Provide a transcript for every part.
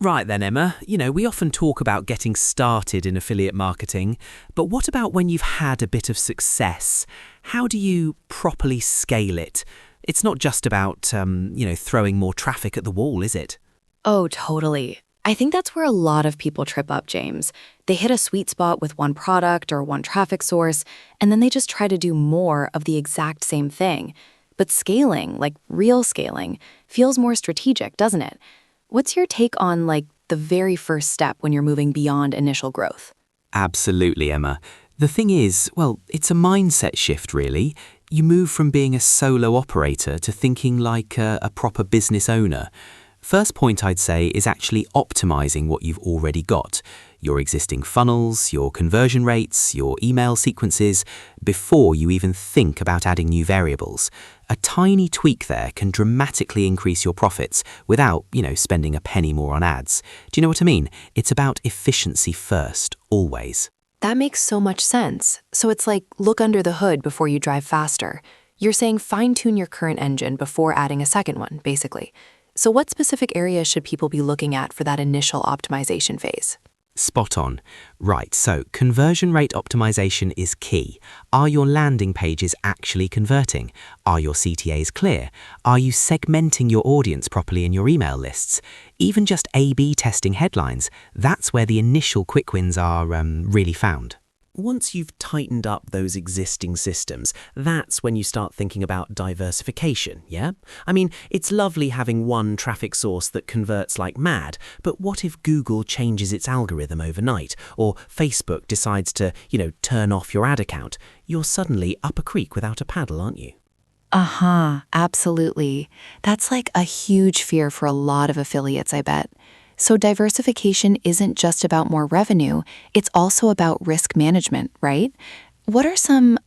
Right then, Emma, we often talk about getting started in affiliate marketing, but what about when you've had a bit of success? How do you properly scale it? It's not just about, throwing more traffic at the wall, is it? Oh, totally. I think that's where a lot of people trip up, James. They hit a sweet spot with one product or one traffic source, and then they just try to do more of the exact same thing. But scaling, like real scaling, feels more strategic, doesn't it? What's your take on, the very first step when you're moving beyond initial growth? Absolutely, Emma. The thing is, it's a mindset shift, really. You move from being a solo operator to thinking like a proper business owner. First point I'd say is actually optimizing what you've already got, your existing funnels, your conversion rates, your email sequences, before you even think about adding new variables. A tiny tweak there can dramatically increase your profits without, spending a penny more on ads. Do you know what I mean? It's about efficiency first, always. That makes so much sense. So it's like look under the hood before you drive faster. You're saying fine-tune your current engine before adding a second one, basically. So what specific areas should people be looking at for that initial optimization phase? Spot on. Right, so conversion rate optimization is key. Are your landing pages actually converting? Are your CTAs clear? Are you segmenting your audience properly in your email lists? Even just A/B testing headlines, that's where the initial quick wins are really found. Once you've tightened up those existing systems, that's when you start thinking about diversification, yeah? I mean, it's lovely having one traffic source that converts like mad, but what if Google changes its algorithm overnight, or Facebook decides to, turn off your ad account? You're suddenly up a creek without a paddle, aren't you? Absolutely. That's like a huge fear for a lot of affiliates, I bet. So diversification isn't just about more revenue, it's also about risk management, right? What are some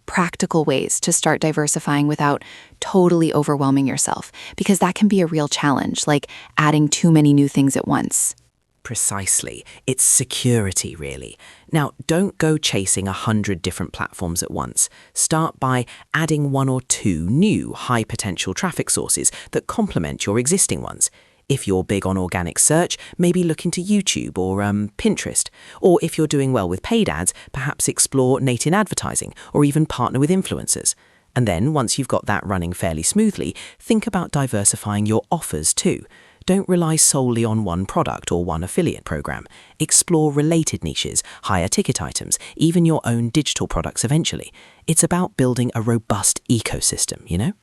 practical ways to start diversifying without totally overwhelming yourself? Because that can be a real challenge, like adding too many new things at once. Precisely. It's security, really. Now, don't go chasing 100 different platforms at once. Start by adding one or two new high-potential traffic sources that complement your existing ones. If you're big on organic search, maybe look into YouTube or Pinterest. Or if you're doing well with paid ads, perhaps explore native advertising or even partner with influencers. And then, once you've got that running fairly smoothly, think about diversifying your offers too. Don't rely solely on one product or one affiliate program. Explore related niches, higher ticket items, even your own digital products eventually. It's about building a robust ecosystem.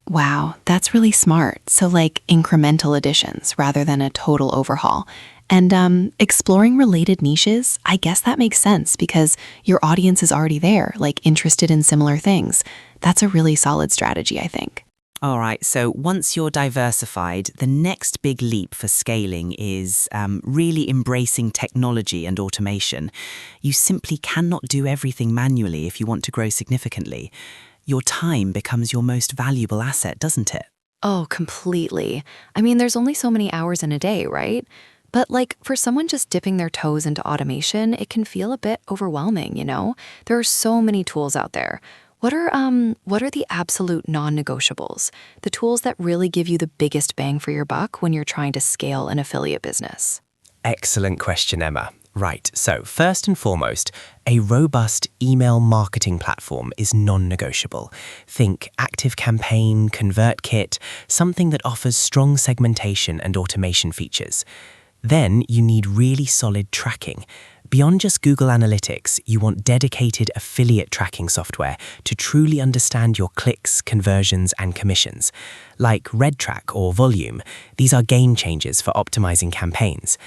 Wow, that's really smart. So like incremental additions rather than a total overhaul. And exploring related niches, I guess that makes sense because your audience is already there, like interested in similar things. That's a really solid strategy, I think. All right, so once you're diversified, the next big leap for scaling is really embracing technology and automation. You simply cannot do everything manually if you want to grow significantly. Your time becomes your most valuable asset, doesn't it? Oh, completely. I mean, there's only so many hours in a day, right? But for someone just dipping their toes into automation, it can feel a bit overwhelming. There are so many tools out there. What are the absolute non-negotiables? The tools that really give you the biggest bang for your buck when you're trying to scale an affiliate business? Excellent question, Emma. Right, so first and foremost, a robust email marketing platform is non-negotiable. Think ActiveCampaign, ConvertKit, something that offers strong segmentation and automation features. Then you need really solid tracking. Beyond just Google Analytics, you want dedicated affiliate tracking software to truly understand your clicks, conversions, and commissions. Like RedTrack or Volume, these are game changers for optimizing campaigns.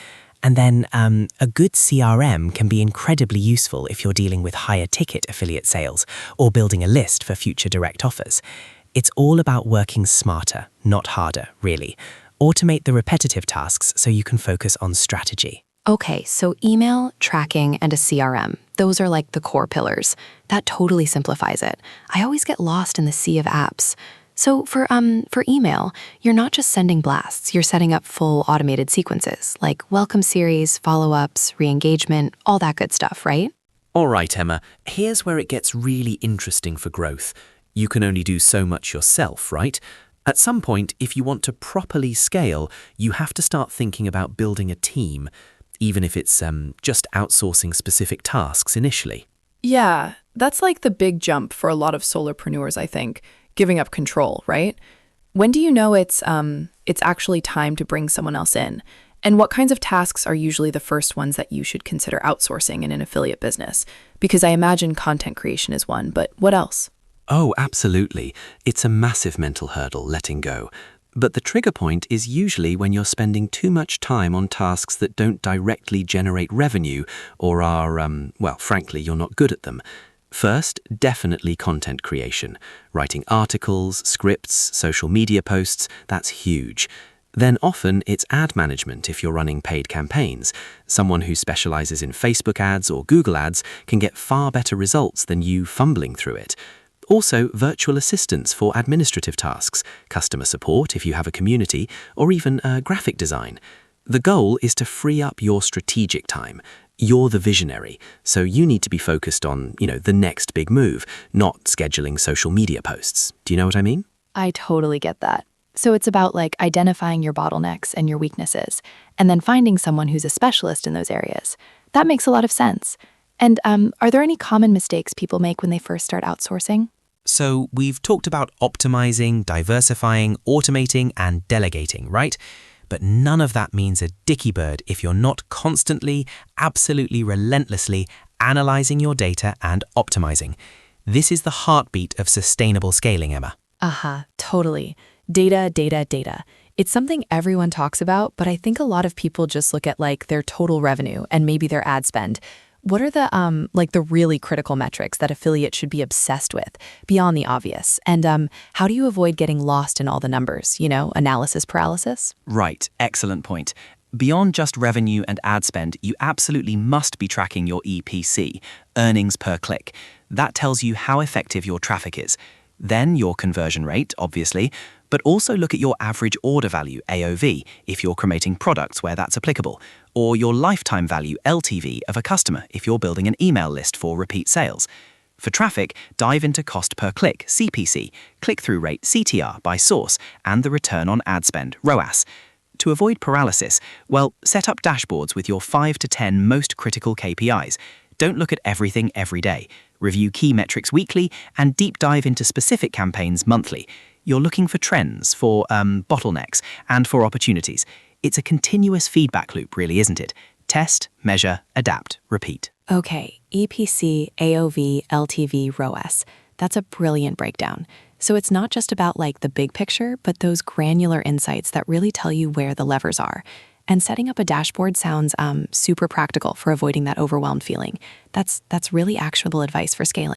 And then a good CRM can be incredibly useful if you're dealing with higher ticket affiliate sales or building a list for future direct offers. It's all about working smarter, not harder, really. Automate the repetitive tasks so you can focus on strategy. Okay, so email, tracking, and a CRM. Those are like the core pillars. That totally simplifies it. I always get lost in the sea of apps. So for email, you're not just sending blasts, you're setting up full automated sequences like welcome series, follow-ups, re-engagement, all that good stuff, right? All right, Emma, here's where it gets really interesting for growth. You can only do so much yourself, right? At some point, if you want to properly scale, you have to start thinking about building a team, even if it's just outsourcing specific tasks initially. Yeah, that's like the big jump for a lot of solopreneurs, I think, giving up control, right? When do you know it's actually time to bring someone else in? And what kinds of tasks are usually the first ones that you should consider outsourcing in an affiliate business? Because I imagine content creation is one, but what else? Oh, absolutely. It's a massive mental hurdle, letting go. But the trigger point is usually when you're spending too much time on tasks that don't directly generate revenue or are, well, frankly, you're not good at them. First, definitely content creation. Writing articles, scripts, social media posts, that's huge. Then often it's ad management if you're running paid campaigns. Someone who specializes in Facebook ads or Google ads can get far better results than you fumbling through it. Also, virtual assistants for administrative tasks, customer support if you have a community, or even graphic design. The goal is to free up your strategic time. You're the visionary, so you need to be focused on, the next big move, not scheduling social media posts. Do you know what I mean? I totally get that. So it's about identifying your bottlenecks and your weaknesses, and then finding someone who's a specialist in those areas. That makes a lot of sense. And are there any common mistakes people make when they first start outsourcing? So we've talked about optimizing, diversifying, automating, and delegating, right? But none of that means a dicky bird if you're not constantly, absolutely relentlessly analyzing your data and optimizing. This is the heartbeat of sustainable scaling, Emma. Totally. Data, data, data. It's something everyone talks about, but I think a lot of people just look at their total revenue and maybe their ad spend. What are the really critical metrics that affiliates should be obsessed with beyond the obvious? And how do you avoid getting lost in all the numbers, analysis paralysis? Right, excellent point. Beyond just revenue and ad spend, you absolutely must be tracking your EPC, earnings per click. That tells you how effective your traffic is. Then your conversion rate, obviously, but also look at your average order value, AOV, if you're promoting products where that's applicable, or your lifetime value, LTV, of a customer if you're building an email list for repeat sales. For traffic, dive into cost per click, CPC, click-through rate, CTR, by source, and the return on ad spend, ROAS. To avoid paralysis, well, set up dashboards with your 5 to 10 most critical KPIs. Don't look at everything every day. Review key metrics weekly and deep dive into specific campaigns monthly. You're looking for trends, for bottlenecks, and for opportunities. It's a continuous feedback loop, really, isn't it? Test, measure, adapt, repeat. Okay, EPC, AOV, LTV, ROAS. That's a brilliant breakdown. So it's not just about the big picture, but those granular insights that really tell you where the levers are. And setting up a dashboard sounds super practical for avoiding that overwhelmed feeling. That's really actionable advice for scaling.